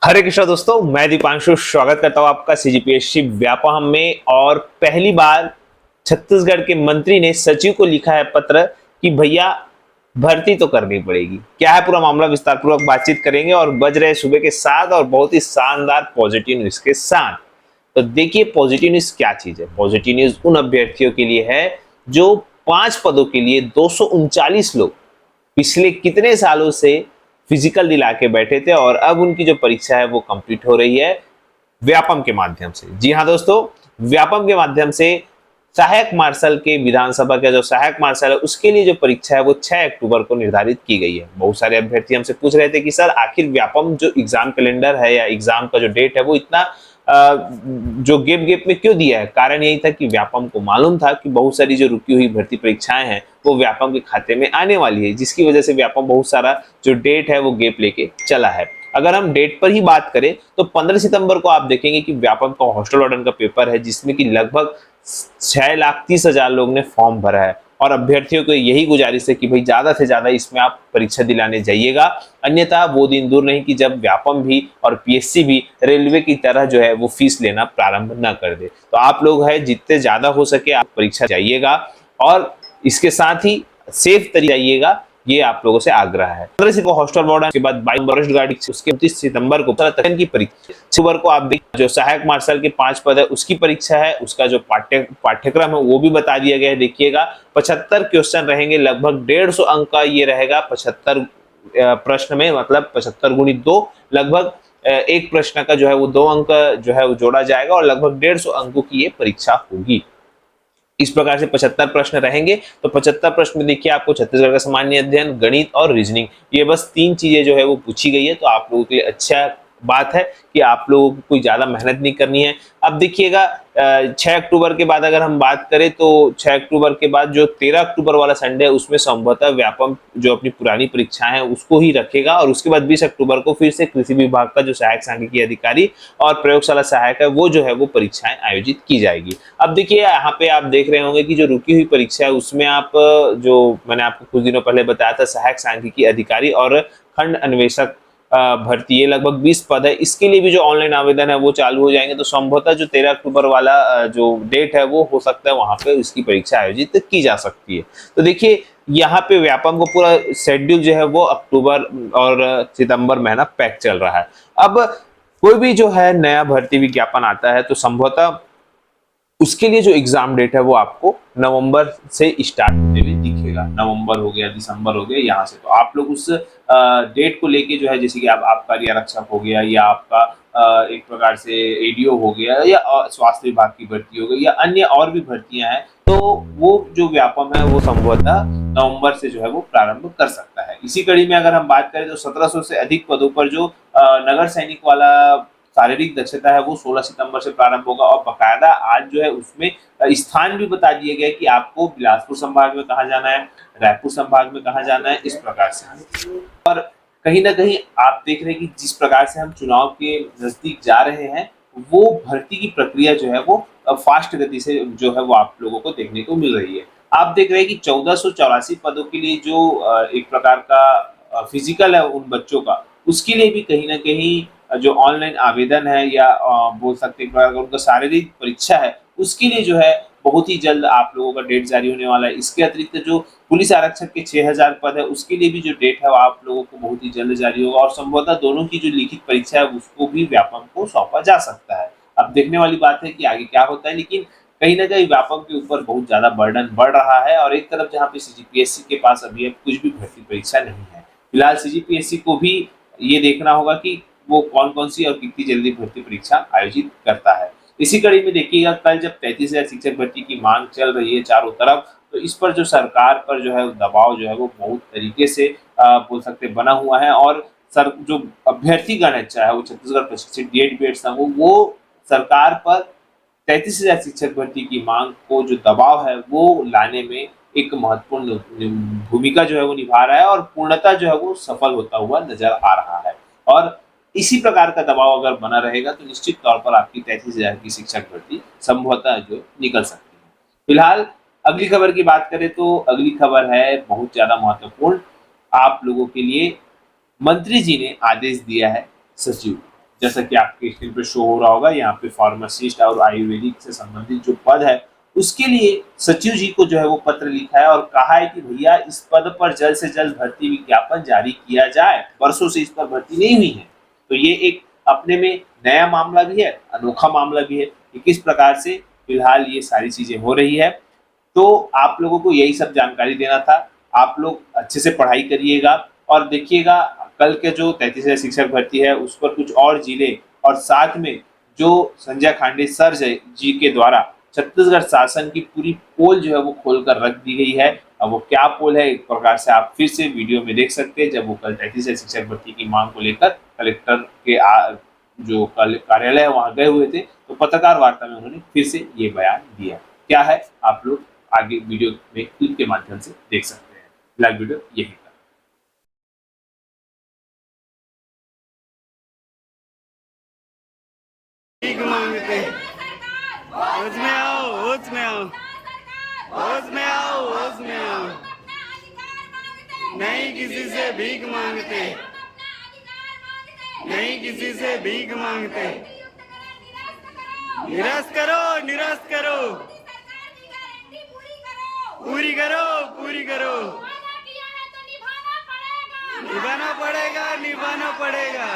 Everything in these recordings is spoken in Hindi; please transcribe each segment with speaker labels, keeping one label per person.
Speaker 1: हरे कृष्णा दोस्तों, मैं दीपांशु स्वागत करता हूं आपका सीजीपीएससी व्यापम में। और पहली बार छत्तीसगढ़ के मंत्री ने सचिव को लिखा है पत्र कि भैया भर्ती तो करनी पड़ेगी। क्या है पूरा मामला, विस्तार पूर्वक बातचीत करेंगे और बज रहे सुबह के 7 और बहुत ही शानदार पॉजिटिव न्यूज के साथ। तो देखिए पॉजिटिव न्यूज क्या चीज है। पॉजिटिव न्यूज उन अभ्यर्थियों के लिए है जो 5 पदों के लिए 239 लोग पिछले कितने सालों से फिजिकल दिला के बैठे थे और अब उनकी जो परीक्षा है वो कंप्लीट हो रही है व्यापम के माध्यम से। जी हाँ दोस्तों, व्यापम के माध्यम से सहायक मार्शल के विधानसभा का जो सहायक मार्शल है उसके लिए जो परीक्षा है वो 6 अक्टूबर को निर्धारित की गई है। बहुत सारे अभ्यर्थी हमसे पूछ रहे थे कि सर आखिर व्यापम जो एग्जाम कैलेंडर है या एग्जाम का जो डेट है वो इतना जो गेप में क्यों दिया है। कारण यही था कि व्यापम को मालूम था कि बहुत सारी जो रुकी हुई भर्ती परीक्षाएं हैं वो व्यापम के खाते में आने वाली है, जिसकी वजह से व्यापम बहुत सारा जो डेट है वो गेप लेके चला है। अगर हम डेट पर ही बात करें तो 15 सितंबर को आप देखेंगे कि व्यापम का हॉस्टल वार्डन का पेपर है, जिसमें कि लगभग 6,30,000 लोग ने फॉर्म भरा है। और अभ्यर्थियों को यही गुजारिश है कि भाई ज्यादा से ज्यादा इसमें आप परीक्षा दिलाने जाइएगा, अन्यथा वो दिन दूर नहीं कि जब व्यापम भी और पीएससी भी रेलवे की तरह जो है वो फीस लेना प्रारंभ न कर दे। तो आप लोग है जितने ज्यादा हो सके आप परीक्षा जाइएगा और इसके साथ ही सेफ तरीके जाइएगा, ये आप लोगों से आग्रह है। 15 सितंबर को हॉस्टल वार्डन के बाद 22 वरिष्ठ गार्ड, उसके 29 सितंबर को की परीक्षा। सितंबर को आप देखिए जो सहायक मार्शल के 5 पद है उसकी परीक्षा है, उसका जो पाठ्यक्रम है वो भी बता दिया गया है। देखिएगा 75 क्वेश्चन रहेंगे, लगभग 150 अंक का ये रहेगा। 75 प्रश्न में मतलब 75 गुणित 2, लगभग एक प्रश्न का जो है वो 2 अंक जो है वो जोड़ा जाएगा और लगभग 150 अंकों की ये परीक्षा होगी। इस प्रकार से 75 प्रश्न रहेंगे। तो 75 प्रश्न में देखिए आपको छत्तीसगढ़ का सामान्य अध्ययन, गणित और रीजनिंग, ये बस 3 चीजें जो है वो पूछी गई है। तो आप लोगों के लिए अच्छा बात है कि आप लोगों को कोई ज्यादा मेहनत नहीं करनी है। अब देखिएगा 6 अक्टूबर के बाद अगर हम बात करें तो 6 अक्टूबर के बाद जो 13 अक्टूबर वाला संडे है उसमें संभवतः व्यापम जो अपनी पुरानी परीक्षाएं हैं उसको ही रखेगा और उसके बाद 20 अक्टूबर को फिर से कृषि विभाग का जो सहायक सांख्यिकी अधिकारी और प्रयोगशाला सहायक है वो जो है वो परीक्षाएं आयोजित की जाएगी। अब देखिए यहाँ पे आप देख रहे होंगे कि जो रुकी हुई परीक्षा है उसमें आप जो मैंने आपको कुछ दिनों पहले बताया था सहायक सांख्यिकी अधिकारी और खंड अन्वेषक भर्ती, ये लगभग 20 पद है। इसके लिए भी जो ऑनलाइन आवेदन है वो चालू हो जाएंगे। तो संभवतः जो 13 अक्टूबर वाला जो डेट है वो हो सकता है वहां पे इसकी परीक्षा आयोजित की जा सकती है। तो देखिए यहाँ पे व्यापम को पूरा शेड्यूल जो है वो अक्टूबर और सितंबर महीना पैक चल रहा है। अब कोई भी जो है नया भर्ती विज्ञापन आता है तो संभवतः उसके लिए जो एग्जाम डेट है वो आपको नवंबर से स्टार्ट होते हुए दिखेगा। नवंबर हो गया, दिसंबर हो गया, यहाँ से तो आप लोग उस डेट को लेके जो है जैसे कि आप आबकारी आरक्षक हो गया या आपका एक प्रकार से एडीओ हो गया या स्वास्थ्य विभाग की भर्ती हो गई या अन्य और भी भर्तियां हैं, तो वो जो व्यापम है वो संभवतः नवंबर से जो है वो प्रारंभ कर सकता है। इसी कड़ी में अगर हम बात करें तो 1700 से अधिक पदों पर जो नगर सैनिक वाला शारीरिक दक्षता है वो 16 सितंबर से प्रारंभ होगा और बकायदा आज जो है उसमें स्थान भी बता दिए गए कि आपको बिलासपुर संभाग में कहाँ जाना है, रायपुर संभाग में कहाँ जाना है, इस प्रकार से। और कहीं ना कहीं आप देख रहे हैं कि जिस प्रकार से हम चुनाव के नजदीक जा रहे हैं वो भर्ती की प्रक्रिया जो है वो फास्ट गति से जो है वो आप लोगों को देखने को मिल रही है। आप देख रहे हैं कि 1484 पदों के लिए जो एक प्रकार का फिजिकल है उन बच्चों का, उसके लिए भी कहीं ना कहीं जो ऑनलाइन आवेदन है या बोल सकते हैं अगर उनका शारीरिक परीक्षा है उसके लिए जो है बहुत ही जल्द आप लोगों का डेट जारी होने वाला है। इसके अतिरिक्त जो पुलिस आरक्षक के 6,000 पद है उसके लिए भी जो डेट है वो आप लोगों को बहुत ही जल्द जारी होगा और संभवतः दोनों की जो लिखित परीक्षा है उसको भी व्यापम को सौंपा जा सकता है। अब देखने वाली बात है कि आगे क्या होता है, लेकिन कहीं ना कहीं व्यापम के ऊपर बहुत ज्यादा बर्डन बढ़ रहा है और एक तरफ जहाँ पे सीजीपीएससी के पास अभी अब कुछ भी भर्ती परीक्षा नहीं है। फिलहाल सीजीपीएससी को भी ये देखना होगा कि वो कौन कौन सी और कितनी जल्दी भर्ती परीक्षा आयोजित करता है। इसी कड़ी में देखिएगा कल जब 33,000 शिक्षक भर्ती की मांग चल रही है चारों तरफ, तो इस पर जो सरकार पर जो है दबाव जो है वो बहुत तरीके से बोल सकते बना हुआ है और सर जो अभ्यर्थी गण है चाहे वो छत्तीसगढ़ प्रशिक्षित डीएड बीएड संघ वो सरकार पर 33,000 शिक्षक भर्ती की मांग को जो दबाव है वो लाने में एक महत्वपूर्ण भूमिका जो है वो निभा रहा है और पूर्णतः जो है वो सफल होता हुआ नजर आ रहा है। और इसी प्रकार का दबाव अगर बना रहेगा तो निश्चित तौर पर आपकी 33,000 की शिक्षक भर्ती संभवतः जो निकल सकती है। फिलहाल अगली खबर की बात करें तो अगली खबर है बहुत ज्यादा महत्वपूर्ण आप लोगों के लिए। मंत्री जी ने आदेश दिया है सचिव, जैसा कि आपके स्क्रीन पे शो हो रहा होगा, यहाँ पे फार्मासिस्ट और आयुर्वेदिक से संबंधित जो पद है उसके लिए सचिव जी को जो है वो पत्र लिखा है और कहा है कि भैया इस पद पर जल्द से जल्द भर्ती विज्ञापन जारी किया जाए। वर्षों से इस पर भर्ती नहीं हुई है, तो ये एक अपने में नया मामला भी है, अनोखा मामला भी है कि किस प्रकार से फिलहाल ये सारी चीजें हो रही है। तो आप लोगों को यही सब जानकारी देना था। आप लोग अच्छे से पढ़ाई करिएगा और देखिएगा कल के जो 33,000 शिक्षक भर्ती है उस पर कुछ और जिले और साथ में जो संजय खांडे सर जी के द्वारा छत्तीसगढ़ शासन की पूरी पोल जो है वो खोल कर रख दी गई है। अब वो क्या पोल है एक प्रकार से आप फिर से वीडियो में देख सकते हैं, जब वो कल 33,000 शिक्षक भर्ती की मांग को लेकर कलेक्टर के जो कार्यालय है वहां गए हुए थे, तो पत्रकार वार्ता में उन्होंने फिर से ये बयान दिया। क्या है आप लोग आगे वीडियो में क्लिप के माध्यम से देख सकते हैं। फिलहाल वीडियो यही था।
Speaker 2: मांगते होश में आओ, होश में आओ, होश में आओ, होश में आओ। नहीं किसी से भीख मांगते, नहीं किसी से भीख मांगते। निराश करो, निराश करो, पूरी करो, पूरी करो। निभाना पड़ेगा, निभाना पड़ेगा।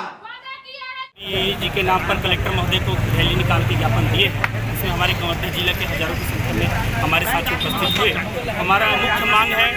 Speaker 3: जी के नाम पर कलेक्टर महोदय को रैली निकाल के ज्ञापन दिए। इसमें हमारे कवर्धा जिले के हजारों की संख्या में हमारे साथी उपस्थित हुए। हमारा मुख्य मांग है,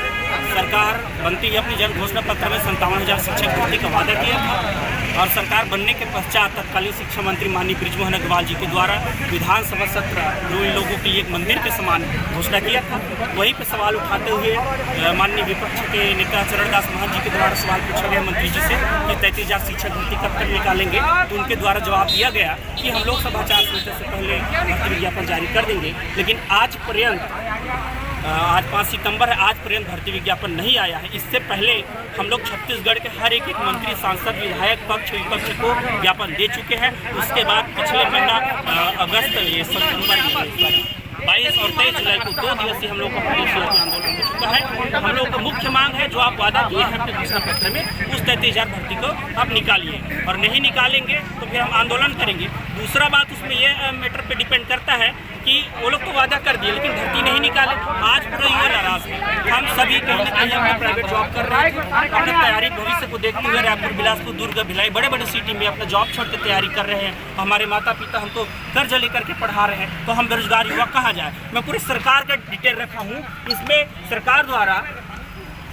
Speaker 3: सरकार बनती ही अपनी जन घोषणा पत्र में 57,000 शिक्षक भर्ती का वादा किया था और सरकार बनने के पश्चात तत्कालीन शिक्षा मंत्री माननीय बृजमोहन अग्रवाल जी के द्वारा विधानसभा सत्र जो इन लोगों के लिए एक मंदिर के समान घोषणा किया था। वहीं पर सवाल उठाते हुए माननीय विपक्ष के नेता चरणदास महंत जी के द्वारा सवाल पूछा गया मंत्री जी से कि 33,000 शिक्षक भर्ती कब तक निकालेंगे, तो उनके द्वारा जवाब दिया गया कि हम लोग सभा चार से पहले भर्ती विज्ञापन जारी कर देंगे। लेकिन आज पर्यंत, आज 5 सितंबर है, आज पर्यंत भर्ती विज्ञापन नहीं आया है। इससे पहले हम लोग छत्तीसगढ़ के हर एक मंत्री, सांसद, विधायक, पक्ष विपक्ष को ज्ञापन दे चुके हैं। उसके बाद पिछले महीना अगस्त, ये सितंबर 22 और 23 जुलाई को 2 दिवसीय हम लोग का प्रदेश आंदोलन हो चुका है। हम लोग का मुख्य मांग है, जो आप वादा किए हैं अपने घोषणा पत्र में, उस 33,000 भर्ती को आप निकालिए और नहीं निकालेंगे तो फिर हम आंदोलन करेंगे। दूसरा बात उसमें ये मैटर पे डिपेंड करता है कि वो लोग तो वादा कर दिए लेकिन भर्ती नहीं निकाले। आज पूरा युवा नाराज है। हम सभी कहीं ना कहीं अपना प्राइवेट जॉब कर रहे हैं, अपनी तैयारी भविष्य को देखते हुए रायपुर, बिलासपुर, दुर्ग, भिलाई बड़े बड़े सिटी में अपना जॉब छोड़ के तैयारी कर रहे हैं। हमारे माता पिता हमको कर्ज लेकर के पढ़ा रहे हैं, तो हम बेरोजगार युवा कहाँ जाए। मैं पूरी सरकार का डिटेल रखा हूँ। इसमें सरकार द्वारा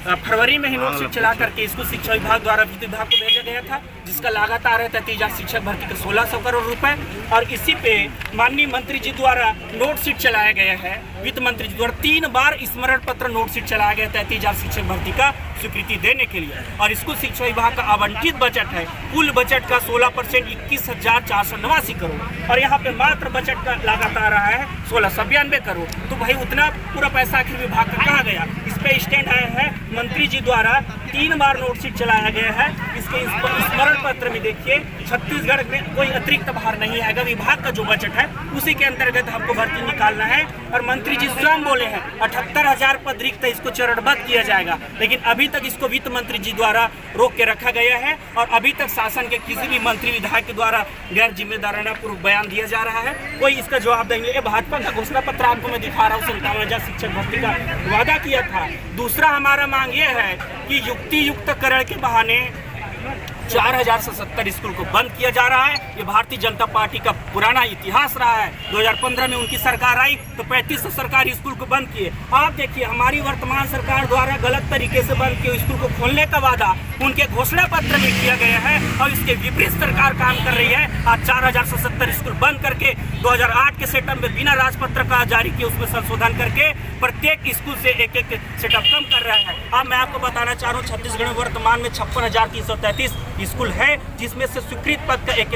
Speaker 3: फरवरी में ही नोटशीट चला करके इसको शिक्षा विभाग द्वारा वित्त विभाग को भेजा गया था, जिसका लागत आ रहा था 33,000 शिक्षक भर्ती का 1600 करोड़ रुपए। और इसी पे माननीय मंत्री जी द्वारा नोटशीट चलाया गया है, वित्त मंत्री जी द्वारा 3 बार स्मरण पत्र नोटशीट चलाया गया 33,000 शिक्षक भर्ती का स्वीकृति देने के लिए। और इसको शिक्षा विभाग का आवंटित बजट है, कुल बजट का 16% 21,489 करोड़ और यहाँ पे मात्र बजट का लागत आ रहा है 1692 करोड़। तो भाई उतना पूरा पैसा आखिर विभाग का कहाँ गया। इस पे स्टैंड आया है, मंत्री जी द्वारा 3 बार नोटशीट चलाया गया है। इसके स्मरण पत्र में देखिए, छत्तीसगढ़ में कोई अतिरिक्त भार नहीं आएगा। विभाग का जो बजट है उसी के अंतर्गत हमको भर्ती निकालना है। और मंत्री जी स्वयं बोले हैं 78,000 पद रिक्त है, इसको चरणबद्ध किया जाएगा। लेकिन अभी तक इसको वित्त मंत्री जी द्वारा रोक के रखा गया है और अभी तक शासन के किसी भी मंत्री विधायक के द्वारा गैर जिम्मेदाराना पूर्वक बयान दिया जा रहा है। कोई इसका जवाब देंगे। ये भाजपा का घोषणा पत्र आपको मैं दिखा रहा हूँ, 57,000 शिक्षक भर्ती का वादा किया था। दूसरा हमारा मांग ये है कि युक्ति युक्तकरण के बहाने 4,070 स्कूल को बंद किया जा रहा है। ये भारतीय जनता पार्टी का पुराना इतिहास रहा है। 2015 में उनकी सरकार आई तो 3500 सरकारी स्कूल को बंद किए। आप देखिए हमारी वर्तमान सरकार द्वारा गलत तरीके से बंद किए स्कूल को खोलने का वादा उनके घोषणा पत्र में किया गया है और इसके विपरीत सरकार काम कर रही है। आज 4,070 स्कूल बंद करके 2008 के सेटअप में बिना राजपत्र का जारी किए उसमें संशोधन करके प्रत्येक स्कूल से एक सेटअप कम कर रहा है। अब मैं आपको बताना चाह रहा हूँ, छत्तीसगढ़ में वर्तमान में 56,333 स्कूल है, जिसमें से स्वीकृत पद का एक